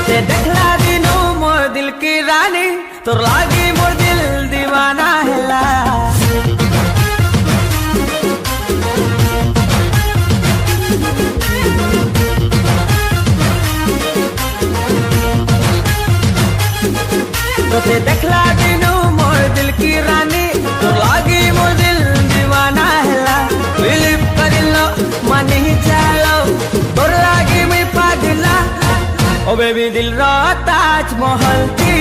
ते देखला दिनो मोर दिल की रानी तोर लागी मोर दिल दीवाना हैला ते देखला दिनो मोर दिल की रानी तोर लागी मोर दिल दीवाना हैला बिलीव करिलो माने चालो तोर लागी मैं पागला ओ बेबी दिल रो ताजमहल थी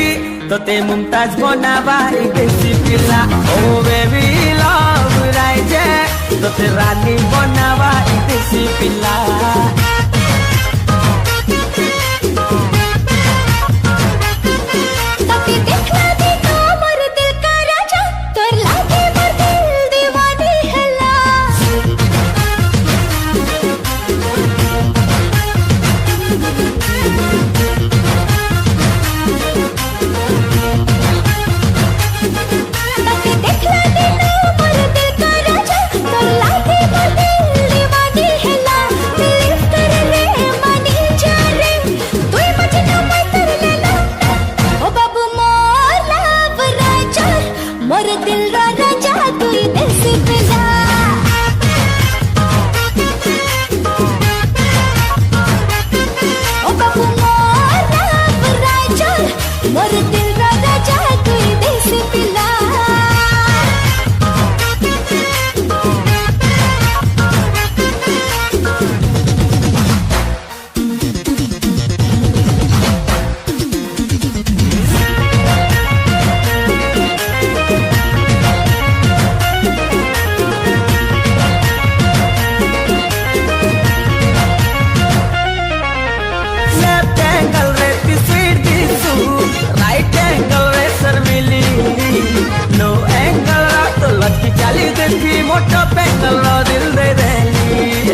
तो ते मुमताज बनावा देसी पिला ओ बेबी लव राइजे तो ते रानी बनावा देसी पिला मोटो पेंगल रो दिल दे देली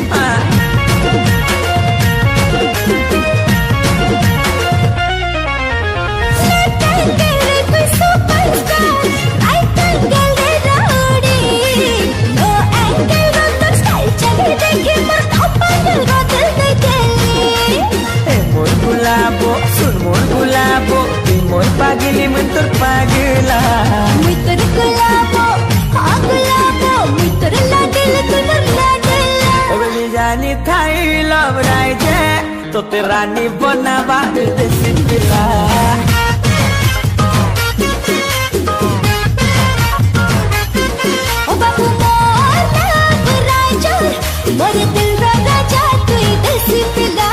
मोर गुलाबो सुन मोर गुलाबो मोर पागली मन तोर पागला मुई तोर गुलाबो जानी थाई लव राइजे तो ते रानी बनावा देसी पिला ओ बाबू मोर लव राइजे मोर दिल रा राजा तू देसी पिला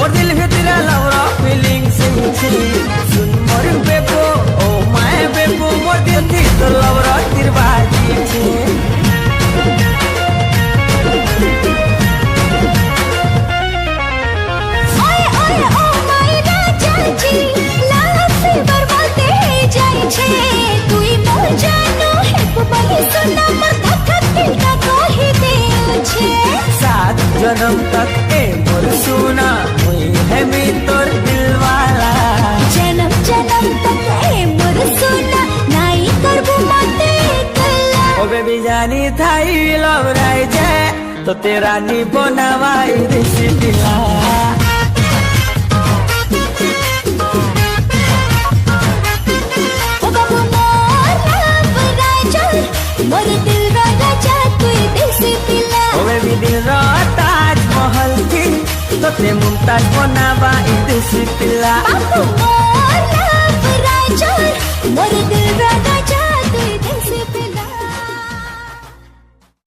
और दिल है तेरा लवरा feeling soon more Bebo oh my बेबो मोर दिल थी तो लवरा तिरबाजी छे ओए ओए oh my Raja ji love से बर्बाद हो जाई छे तुई मोर जानो है बबली सुना मर दिल का कोही दे छे 7 जन्म तक ए मोर सुना है मी तोर दिलवाला जन्म जन्म तक ए मोर सुना नाई करबो मते कल्ला ओ बेबी जानी थाई लव राइजे तो तेरा नी बनावाई देसी पिला ओ बाबू मोर लव राइजे मोर दिल रा राजा तू देसी पिला ओ बेबी दिल रा ताजमहल थी तो ते मुमताज बनावा देसी पिला बाबू मोर लव राइजे मोर दिल रा राजा